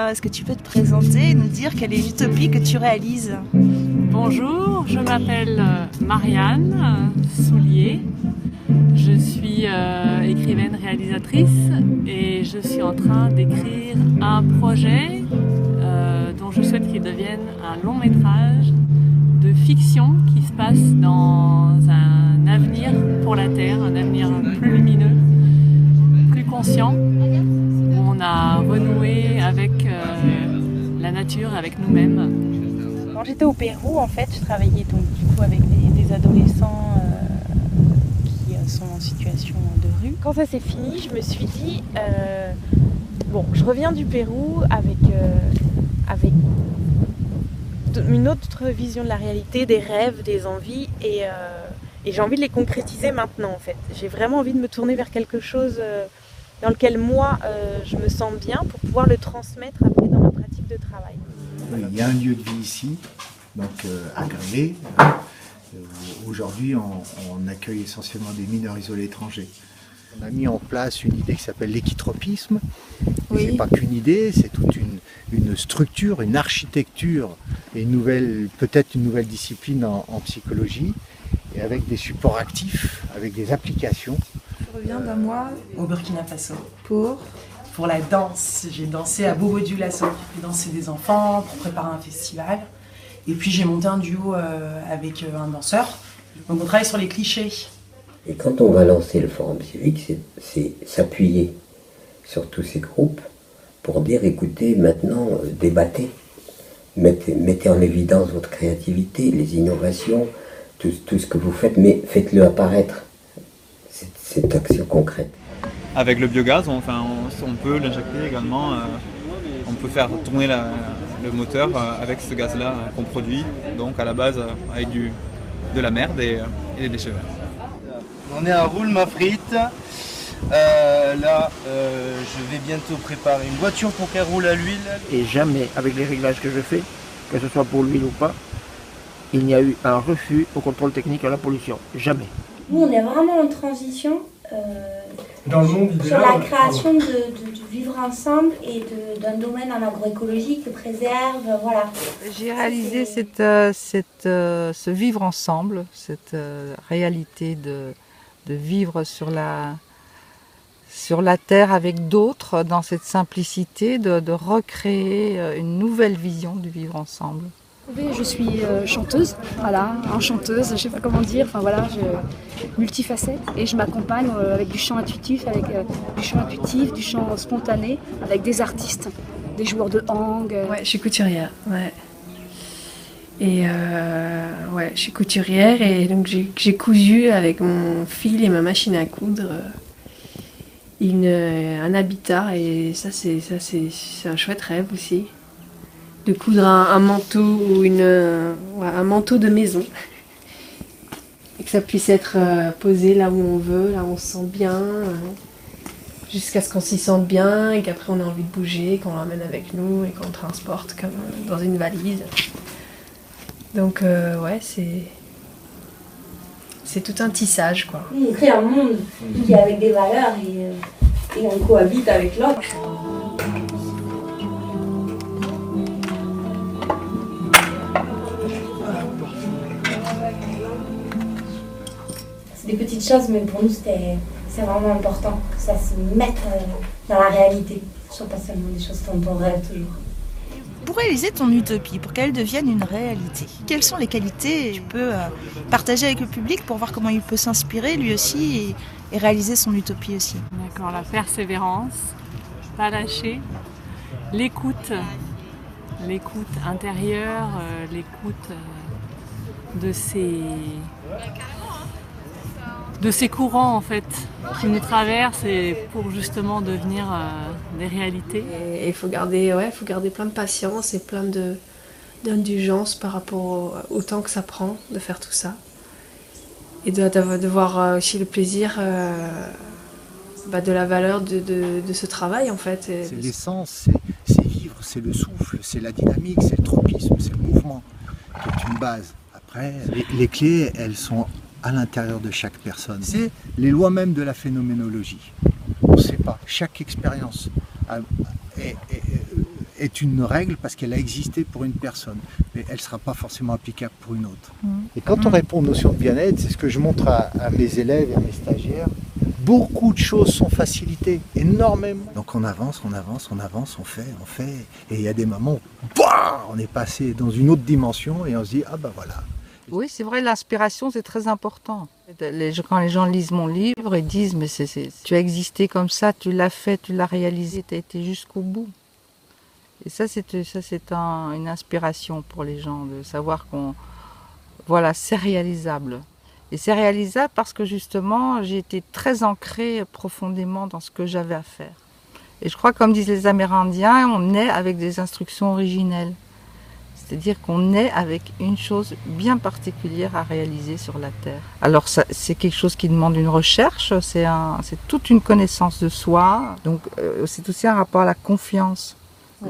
est-ce que tu peux te présenter et nous dire quelle est l'utopie que tu réalises? Bonjour, je m'appelle Marianne Soulier. Je suis écrivaine réalisatrice et je suis en train d'écrire un projet dont je souhaite qu'il devienne un long métrage de fiction qui se passe dans un avenir pour la Terre, un avenir plus lumineux, plus conscient, où on a renoué avec la nature, avec nous-mêmes. Quand j'étais au Pérou, en fait, je travaillais donc du coup avec des adolescents qui sont en situation de rue. Quand ça s'est fini, je me suis dit, bon, je reviens du Pérou avec une autre vision de la réalité, des rêves, des envies, et j'ai envie de les concrétiser maintenant, en fait. J'ai vraiment envie de me tourner vers quelque chose dans lequel moi, je me sens bien pour pouvoir le transmettre après dans ma pratique de travail. Il y a un lieu de vie ici, donc agréé. Aujourd'hui, on accueille essentiellement des mineurs isolés étrangers. On a mis en place une idée qui s'appelle l'équitropisme. Oui. Ce n'est pas qu'une idée, c'est toute une structure, une architecture et peut-être une nouvelle discipline en psychologie, et avec des supports actifs, avec des applications. Je reviens d'un mois au Burkina Faso pour la danse. J'ai dansé à Bobo Dioulasso, j'ai dansé des enfants pour préparer un festival. Et puis j'ai monté un duo avec un danseur. Donc on travaille sur les clichés. Et quand on va lancer le forum civique, c'est s'appuyer sur tous ces groupes pour dire, écoutez, maintenant, débattez. Mettez en évidence votre créativité, les innovations, tout ce que vous faites, mais faites-le apparaître, cette action concrète. Avec le biogaz, on peut l'injecter également, on peut faire tourner le moteur avec ce gaz-là qu'on produit, donc à la base avec de la merde et des déchets verts. On est à Roule-ma-frite. Là, je vais bientôt préparer une voiture pour qu'elle roule à l'huile. Et jamais, avec les réglages que je fais, que ce soit pour l'huile ou pas, il n'y a eu un refus au contrôle technique à la pollution. Jamais. Nous, on est vraiment en transition dans le monde idéal, sur la création de vivre ensemble et d'un domaine en agroécologie qui préserve, voilà. J'ai réalisé ce vivre ensemble, cette réalité de vivre sur la terre avec d'autres, dans cette simplicité, de recréer une nouvelle vision du vivre ensemble. Je suis chanteuse, voilà, enchanteuse, je ne sais pas comment dire, enfin voilà, multifacette, et je m'accompagne avec du chant intuitif, du chant spontané, avec des artistes, des joueurs de hang. Ouais, je suis couturière, ouais. Et ouais, je suis couturière et donc j'ai cousu avec mon fil et ma machine à coudre un habitat, et ça c'est un chouette rêve aussi. De coudre un manteau ou un manteau de maison et que ça puisse être posé là où on veut, là où on se sent bien, jusqu'à ce qu'on s'y sente bien et qu'après on a envie de bouger, qu'on l'emmène avec nous et qu'on transporte comme dans une valise. Donc ouais, c'est tout un tissage, quoi. On crée un monde qui est avec des valeurs et on cohabite avec l'autre. Des petites choses, mais pour nous c'est vraiment important que ça se mette dans la réalité, ce ne soit pas seulement des choses dont on rêve toujours. Pour réaliser ton utopie, pour qu'elle devienne une réalité, quelles sont les qualités que tu peux partager avec le public pour voir comment il peut s'inspirer lui aussi et réaliser son utopie aussi? D'accord, la persévérance, pas lâcher, l'écoute intérieure, l'écoute de ces courants en fait qui nous traversent et pour justement devenir des réalités. Et il faut garder plein de patience et plein d'indulgence par rapport au temps que ça prend de faire tout ça. Et de voir aussi le plaisir de la valeur de ce travail en fait. C'est l'essence, c'est vivre, c'est le souffle, c'est la dynamique, c'est le tropisme, c'est le mouvement qui est une base. Après, les clés, elles sont à l'intérieur de chaque personne. C'est les lois même de la phénoménologie. On ne sait pas. Chaque expérience est une règle parce qu'elle a existé pour une personne, mais elle ne sera pas forcément applicable pour une autre. Et quand on répond aux notions de bien-être, c'est ce que je montre à mes élèves et à mes stagiaires, beaucoup de choses sont facilitées, énormément. Donc on avance, on fait, et il y a des moments où on est passé dans une autre dimension et on se dit, ah ben voilà. Oui, c'est vrai, l'inspiration, c'est très important. Quand les gens lisent mon livre, ils disent, mais tu as existé comme ça, tu l'as fait, tu l'as réalisé, tu as été jusqu'au bout. Et ça, c'est une inspiration pour les gens, de savoir voilà, c'est réalisable. Et c'est réalisable parce que justement, j'ai été très ancrée profondément dans ce que j'avais à faire. Et je crois, comme disent les Amérindiens, on naît avec des instructions originelles. C'est-à-dire qu'on naît avec une chose bien particulière à réaliser sur la Terre. Alors c'est quelque chose qui demande une recherche, c'est toute une connaissance de soi. Donc c'est aussi un rapport à la confiance.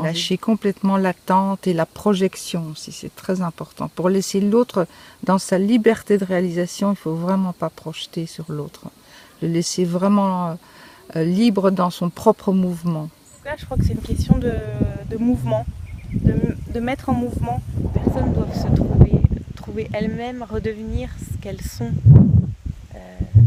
Lâcher complètement l'attente et la projection aussi, c'est très important. Pour laisser l'autre dans sa liberté de réalisation, il ne faut vraiment pas projeter sur l'autre. Le laisser vraiment libre dans son propre mouvement. Là, je crois que c'est une question de mouvement. De mettre en mouvement. Les personnes doivent se trouver elles-mêmes, redevenir ce qu'elles sont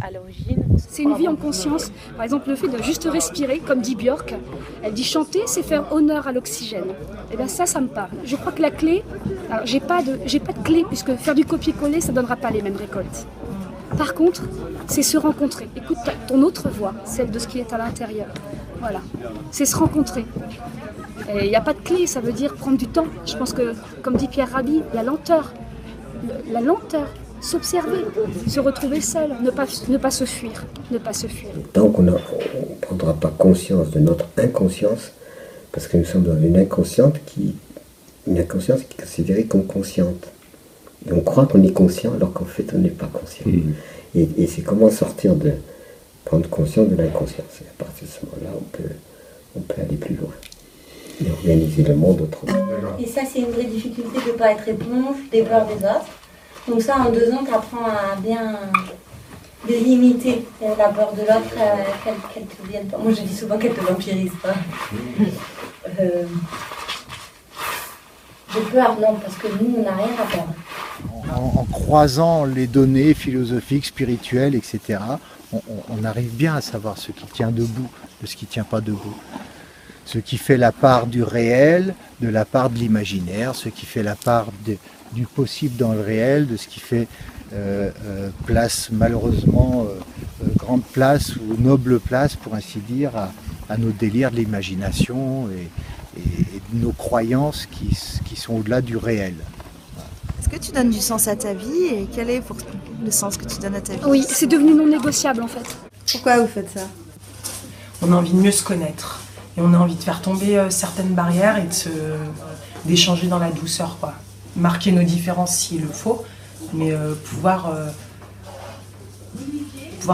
à l'origine. C'est une vie en conscience. Par exemple, le fait de juste respirer, comme dit Björk, elle dit chanter, c'est faire honneur à l'oxygène. Et bien ça me parle. Je crois que la clé, alors j'ai pas de clé, puisque faire du copier-coller, ça ne donnera pas les mêmes récoltes. Par contre, c'est se rencontrer. Écoute ton autre voix, celle de ce qui est à l'intérieur. Voilà, c'est se rencontrer. Il n'y a pas de clé, ça veut dire prendre du temps. Je pense que, comme dit Pierre Rabhi, la lenteur, s'observer, se retrouver seul, ne pas se fuir, Tant qu'on ne prendra pas conscience de notre inconscience, parce que nous sommes dans une inconscience qui est considérée comme consciente. Et on croit qu'on est conscient alors qu'en fait on n'est pas conscient. Et c'est comment sortir de prendre conscience de l'inconscience. Et à partir de ce moment-là, on peut aller plus loin. Et organiser le monde autrement. Et ça, c'est une vraie difficulté de ne pas être éponge des peurs des autres. Donc ça, en 2 ans, tu apprends à bien délimiter la peur de l'autre, qu'elle te vienne pas. Moi, je dis souvent qu'elle te vampirise pas. J'ai peur, non, parce que nous, on n'a rien à perdre. En croisant les données philosophiques, spirituelles, etc., on arrive bien à savoir ce qui tient debout de ce qui ne tient pas debout. Ce qui fait la part du réel, de la part de l'imaginaire, ce qui fait la part du possible dans le réel, de ce qui fait place, malheureusement, grande place ou noble place, pour ainsi dire, à nos délires de l'imagination et de nos croyances qui sont au-delà du réel. Est-ce que tu donnes du sens à ta vie et quel est le sens que tu donnes à ta vie? Oui, c'est devenu non négociable en fait. Pourquoi vous faites ça? On a envie de mieux se connaître. Et on a envie de faire tomber certaines barrières et d'échanger dans la douceur, quoi. Marquer nos différences s'il le faut, mais pouvoir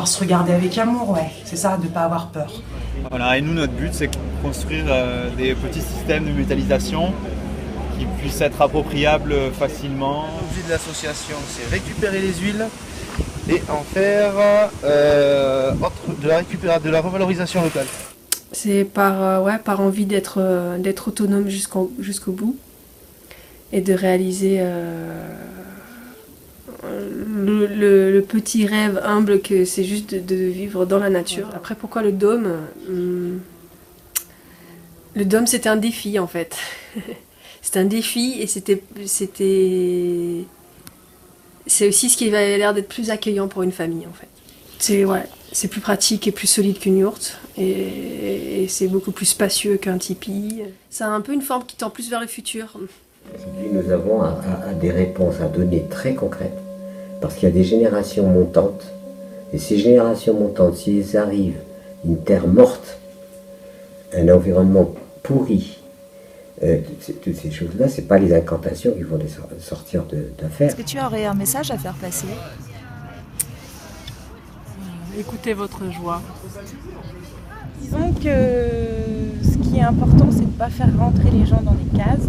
se regarder avec amour, ouais. C'est ça, de ne pas avoir peur. Voilà, et nous, notre but, c'est de construire des petits systèmes de métallisation qui puissent être appropriables facilement. L'objet de l'association, c'est récupérer les huiles et en faire de la revalorisation locale. C'est par envie d'être autonome jusqu'au bout et de réaliser le petit rêve humble que c'est juste de vivre dans la nature. Après, pourquoi le dôme? Le dôme, c'était un défi en fait. C'était un défi et c'est aussi ce qui avait l'air d'être plus accueillant pour une famille en fait. C'est plus pratique et plus solide qu'une yourte et c'est beaucoup plus spacieux qu'un tipi. Ça a un peu une forme qui tend plus vers le futur. Aujourd'hui, nous avons des réponses à donner très concrètes parce qu'il y a des générations montantes et ces générations montantes, s'ils arrivent une terre morte, un environnement pourri, toutes ces choses-là, c'est pas les incantations qui vont les sortir d'affaires. Est-ce que tu aurais un message à faire passer? Écoutez votre joie. Disons que ce qui est important, c'est de ne pas faire rentrer les gens dans des cases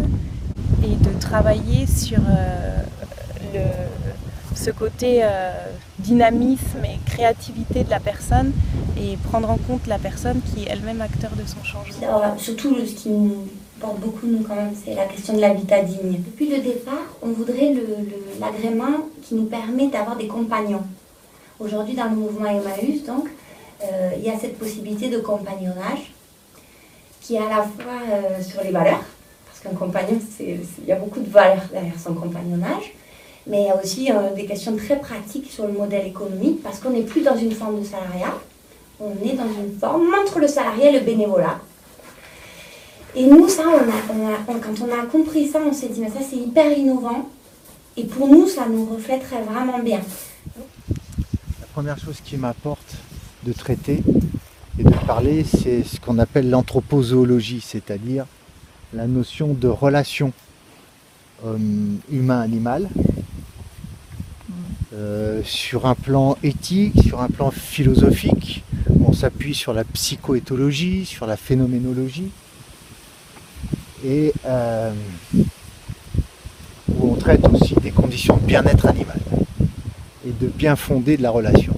et de travailler sur ce côté dynamisme et créativité de la personne et prendre en compte la personne qui est elle-même acteur de son changement. Alors, surtout, ce qui porte beaucoup, nous, quand même, c'est la question de l'habitat digne. Depuis le départ, on voudrait l'agrément qui nous permet d'avoir des compagnons. Aujourd'hui, dans le mouvement Emmaüs, donc, il y a cette possibilité de compagnonnage qui est à la fois sur les valeurs, parce qu'un compagnon, il y a beaucoup de valeurs derrière son compagnonnage, mais il y a aussi des questions très pratiques sur le modèle économique, parce qu'on n'est plus dans une forme de salariat, on est dans une forme entre le salarié et le bénévolat. Et nous, ça, quand on a compris ça, on s'est dit, mais ça c'est hyper innovant, et pour nous, ça nous reflèterait vraiment bien. La première chose qui m'apporte de traiter et de parler, c'est ce qu'on appelle l'anthropozoologie, c'est-à-dire la notion de relation humain-animal, sur un plan éthique, sur un plan philosophique. On s'appuie sur la psychoéthologie, sur la phénoménologie, et où on traite aussi des conditions de bien-être animal et de bien fondé de la relation.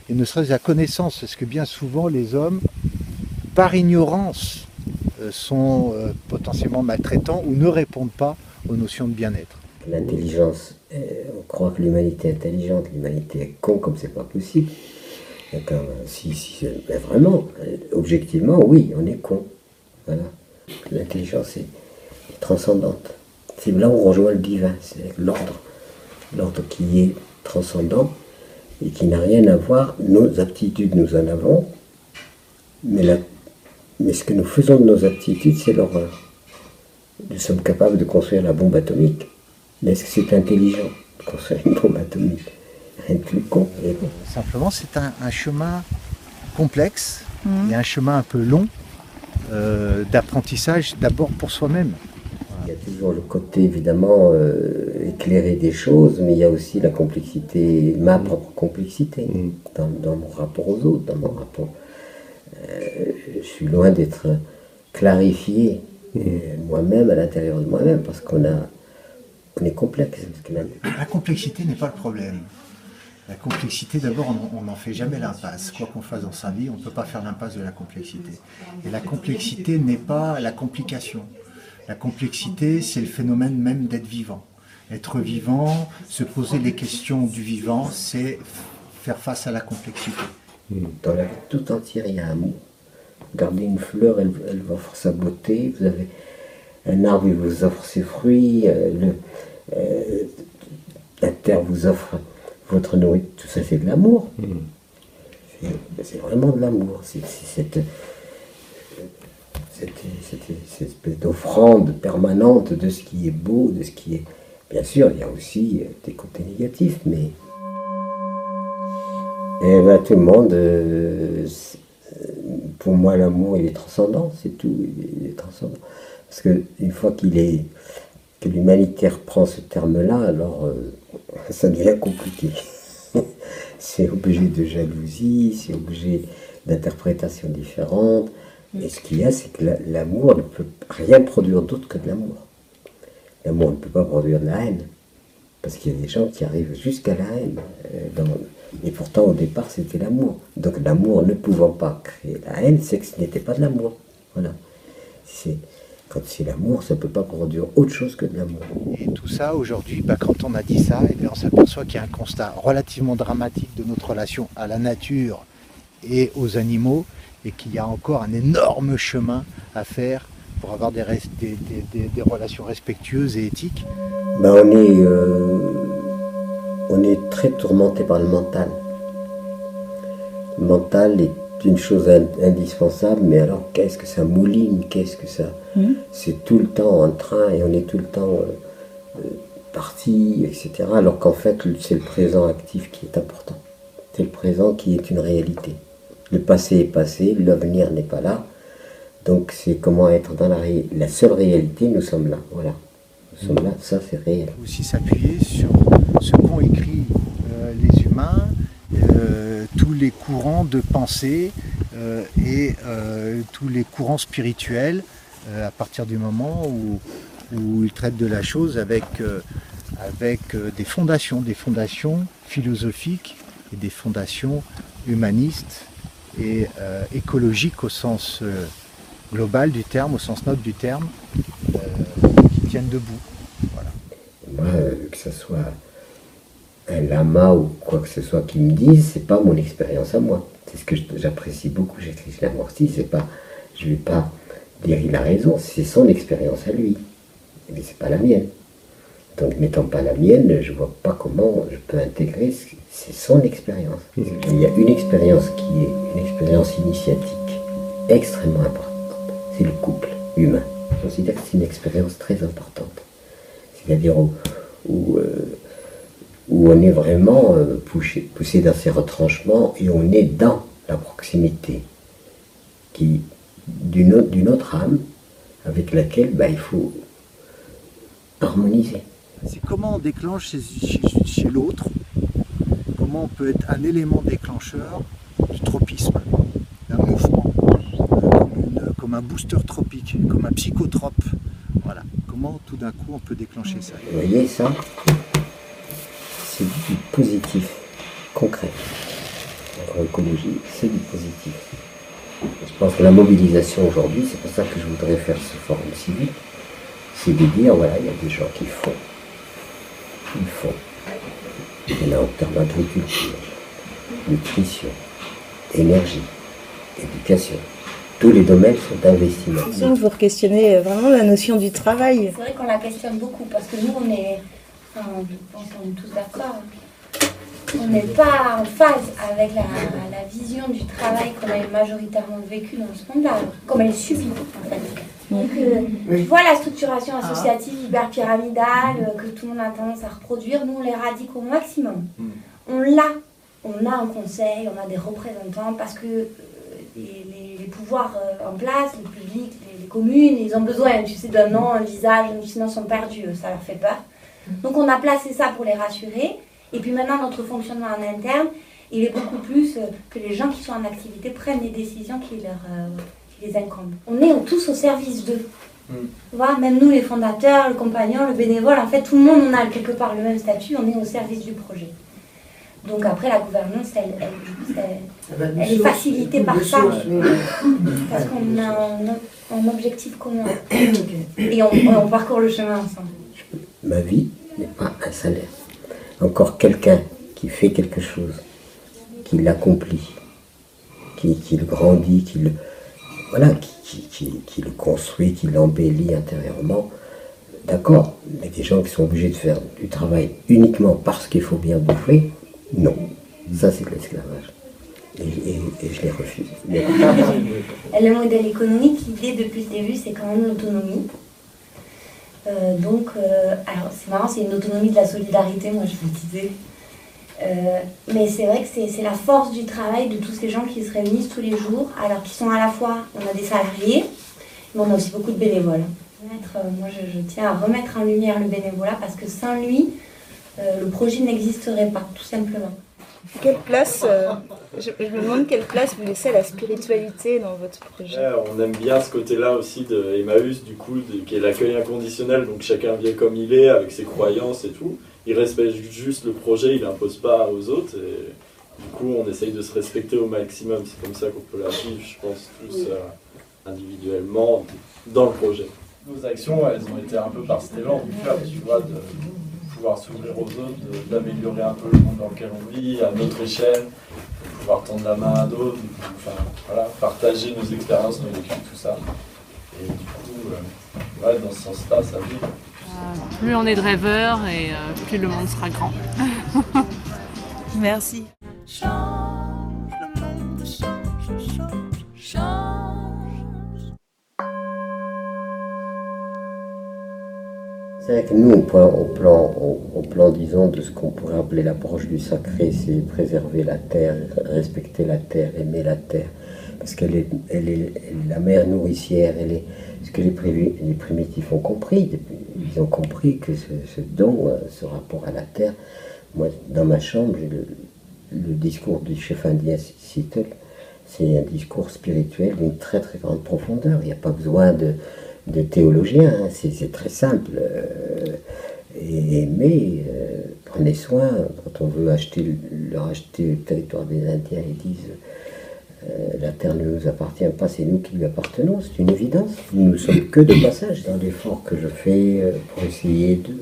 Et ne serait-ce la connaissance, parce que bien souvent les hommes, par ignorance, sont potentiellement maltraitants ou ne répondent pas aux notions de bien-être. L'intelligence, on croit que l'humanité est intelligente, l'humanité est con comme c'est pas possible. Mais vraiment, objectivement, oui, on est con. Voilà. L'intelligence est transcendante. C'est là où on rejoint le divin, c'est l'ordre qui est transcendant et qui n'a rien à voir. Nos aptitudes, nous en avons, mais ce que nous faisons de nos aptitudes, c'est l'horreur. Nous sommes capables de construire la bombe atomique, mais est-ce que c'est intelligent de construire une bombe atomique? Rien de plus con. Simplement, c'est un chemin complexe et un chemin un peu long d'apprentissage, d'abord pour soi-même. Il y a toujours le côté, évidemment, éclairé des choses, mais il y a aussi la complexité, ma propre complexité, dans mon rapport aux autres, dans mon rapport. Je suis loin d'être clarifié moi-même, à l'intérieur de moi-même, parce qu'on est complexe. La complexité n'est pas le problème. La complexité, d'abord, on n'en fait jamais l'impasse. Quoi qu'on fasse dans sa vie, on ne peut pas faire l'impasse de la complexité. Et la complexité n'est pas la complication. La complexité, c'est le phénomène même d'être vivant. Être vivant, se poser les questions du vivant, c'est faire face à la complexité. Dans la vie tout entière, il y a un mot. Regardez une fleur, elle vous offre sa beauté. Vous avez un arbre, il vous offre ses fruits. La terre vous offre votre nourriture. Tout ça, c'est de l'amour. C'est vraiment de l'amour. C'est cette espèce d'offrande permanente de ce qui est beau, de ce qui est... Bien sûr, il y a aussi des côtés négatifs, mais... Et ben, tout le monde... pour moi, l'amour, il est transcendant, c'est tout. Il est transcendant. Parce qu'une fois que l'humanité reprend ce terme-là, alors ça devient compliqué. C'est objet de jalousie, c'est objet d'interprétations différentes. Et ce qu'il y a, c'est que l'amour ne peut rien produire d'autre que de l'amour. L'amour ne peut pas produire de la haine. Parce qu'il y a des gens qui arrivent jusqu'à la haine. Et pourtant, au départ, c'était l'amour. Donc l'amour ne pouvant pas créer la haine, c'est que ce n'était pas de l'amour. Voilà. Quand c'est l'amour, ça ne peut pas produire autre chose que de l'amour. Et tout ça, aujourd'hui, quand on a dit ça, on s'aperçoit qu'il y a un constat relativement dramatique de notre relation à la nature et aux animaux, et qu'il y a encore un énorme chemin à faire pour avoir des relations respectueuses et éthiques. On est très tourmenté par le mental. Le mental est une chose indispensable, mais alors qu'est-ce que ça mouline, qu'est-ce que ça... C'est tout le temps en train et on est tout le temps parti, etc. Alors qu'en fait, c'est le présent actif qui est important. C'est le présent qui est une réalité. Le passé est passé, l'avenir n'est pas là. Donc c'est comment être dans la seule réalité, nous sommes là. Voilà. Nous sommes là, ça c'est réel. Il faut aussi s'appuyer sur ce qu'ont écrit les humains, tous les courants de pensée et tous les courants spirituels à partir du moment où ils traitent de la chose avec des fondations philosophiques et des fondations humanistes et écologiques au sens global du terme, au sens noble du terme. tiennent debout. Voilà. Moi, que ce soit un lama ou quoi que ce soit qui me dise, c'est pas mon expérience à moi. C'est ce que j'apprécie beaucoup chez Krishnamurti, c'est pas, je vais pas dire il a raison, c'est son expérience à lui, mais c'est pas la mienne. Donc n'étant pas la mienne, je vois pas comment je peux intégrer, c'est son expérience. Il y a une expérience qui est une expérience initiatique extrêmement importante, c'est le couple humain. Je considère que c'est une expérience très importante. C'est-à-dire où on est vraiment poussé dans ses retranchements et on est dans la proximité d'une autre âme avec laquelle il faut harmoniser. C'est comment on déclenche chez l'autre, comment on peut être un élément déclencheur du tropisme, d'un mouvement, comme un booster tropique, comme un psychotrope. Voilà. Comment tout d'un coup on peut déclencher ça. Vous voyez ça, c'est du positif, concret. En écologie, c'est du positif. Je pense que la mobilisation aujourd'hui, c'est pour ça que je voudrais faire ce forum civique, c'est de dire, voilà, il y a des gens qui font. Ils font. Il y en a en termes d'agriculture, nutrition, énergie, éducation. Tous les domaines sont d'investissement. Vous questionnez vraiment la notion du travail. C'est vrai qu'on la questionne beaucoup parce que nous, on est tous d'accord. On n'est pas en phase avec la vision du travail comme elle est majoritairement vécue dans ce monde-là, comme elle est subie en fait. Donc, tu vois la structuration associative hyper pyramidale que tout le monde a tendance à reproduire, nous on les radique au maximum. On a un conseil, on a des représentants parce que les pouvoirs en place, le public, les communes, ils ont besoin, tu sais, d'un nom, un visage, sinon ils sont perdus, ça leur fait peur. Donc on a placé ça pour les rassurer. Et puis maintenant, notre fonctionnement en interne, il est beaucoup plus que les gens qui sont en activité prennent les décisions qui les incombent. On est tous au service d'eux. Tu vois, même nous, les fondateurs, le compagnon, le bénévole, en fait, tout le monde, on a quelque part le même statut, on est au service du projet. Donc après, la gouvernance, elle est facilitée par ça, parce qu'on a un objectif commun. Et on parcourt le chemin ensemble. Ma vie n'est pas un salaire. Encore quelqu'un qui fait quelque chose, qui l'accomplit, qui le grandit, qui le construit, qui l'embellit intérieurement, d'accord, mais des gens qui sont obligés de faire du travail uniquement parce qu'il faut bien bouffer, non. Ça, c'est de l'esclavage. Et je les refuse. Le modèle économique, l'idée depuis le début, c'est quand même l'autonomie. Alors c'est marrant, c'est une autonomie de la solidarité, moi je vous disais. Mais c'est vrai que c'est la force du travail de tous ces gens qui se réunissent tous les jours, alors qu'ils sont à la fois, on a des salariés, mais on a aussi beaucoup de bénévoles. Moi je tiens à remettre en lumière le bénévolat parce que sans lui, le projet n'existerait pas, tout simplement. Quelle place, je me demande quelle place vous laissez à la spiritualité dans votre projet. On aime bien ce côté-là aussi de Emmaüs, du coup, qui est l'accueil inconditionnel, donc chacun vient comme il est, avec ses croyances et tout. Il respecte juste le projet, il n'impose pas aux autres, et du coup on essaye de se respecter au maximum. C'est comme ça qu'on peut la vivre, je pense, tous individuellement, dans le projet. Nos actions, elles ont été un peu par cet élan du cœur, tu vois, de pouvoir s'ouvrir aux autres, d'améliorer un peu le monde dans lequel on vit, à notre échelle, de pouvoir tendre la main à d'autres, enfin, voilà, partager nos expériences, nos vécus, tout ça. Et du coup, dans ce sens-là, ça vit. Plus on est de rêveurs et plus le monde sera grand. Merci. Change le monde, change. C'est vrai que nous, au plan, disons, de ce qu'on pourrait appeler l'approche du sacré, c'est préserver la terre, respecter la terre, aimer la terre, parce qu'elle est la mère nourricière, ce que les primitifs ont compris. Ils ont compris que ce don, ce rapport à la terre, moi, dans ma chambre, j'ai le discours du chef indien Seattle, c'est un discours spirituel d'une très très grande profondeur. Il n'y a pas besoin de théologiens, hein. C'est très simple. Mais prenez soin, quand on veut leur acheter le territoire des Indiens, ils disent La Terre ne nous appartient pas, c'est nous qui lui appartenons, c'est une évidence. Nous ne sommes que de passage dans l'effort que je fais pour essayer de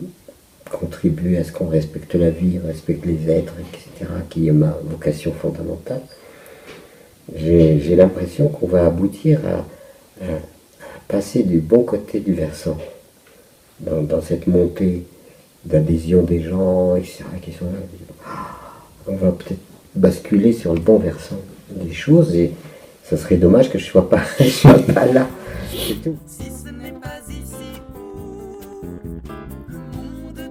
contribuer à ce qu'on respecte la vie, respecte les êtres, etc., qui est ma vocation fondamentale. J'ai l'impression qu'on va aboutir à passer du bon côté du versant, dans cette montée d'adhésion des gens, etc., qui sont là. On va peut-être basculer sur le bon versant des choses, et ça serait dommage que je sois pas là, c'est tout. Si ce n'est pas ici le monde de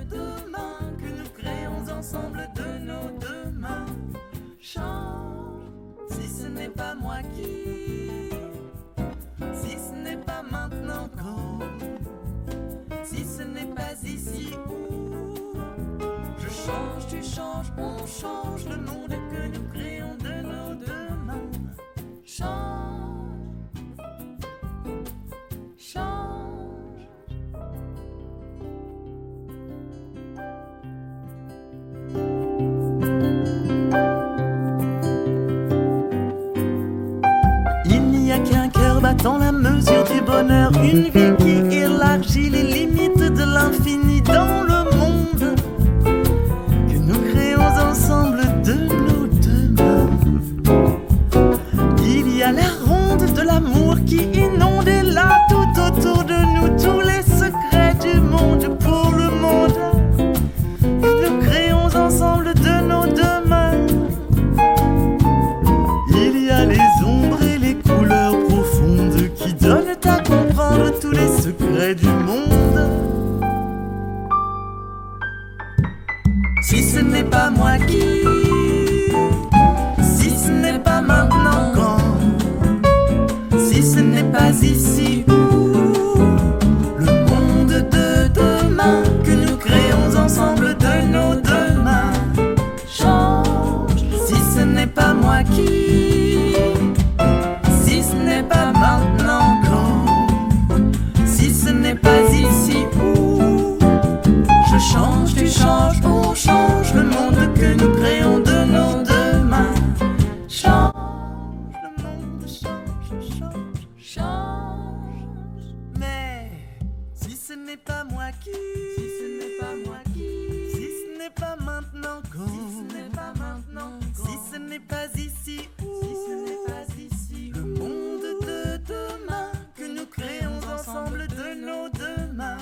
demain que nous créons ensemble de nos deux mains change, si ce n'est pas moi qui, si ce n'est pas maintenant quand, si ce n'est pas ici où je change, tu changes, on change le monde que nous créons de nos deux mains. Change, change. Il n'y a qu'un cœur battant la mesure du bonheur, une vie qui élargit les limites de l'infini dans le monde que nous créons ensemble de nos deux mains. Il y a la ronde de l'amour qui inonde, et là tout autour de nous tous les secrets du monde pour le monde que nous créons ensemble de nos deux mains. Il y a les ombres et les couleurs profondes qui donnent à comprendre tous les secrets du monde. Si ce n'est pas moi qui, si ce n'est pas maintenant quand, si ce n'est pas ici où le monde de demain que nous créons ensemble de nos deux mains change, si ce n'est pas moi qui, si ce n'est pas maintenant quand, si ce n'est pas ici où je change, tu changes, on change le monde que nous créons de nos deux mains. Change, le monde change, change, change. Mais si ce n'est pas moi qui, si ce n'est pas moi qui, si ce n'est pas maintenant quand, si ce n'est pas maintenant quand, si ce n'est pas ici où, si ce n'est pas ici, le monde de demain que nous créons ensemble de nos deux mains.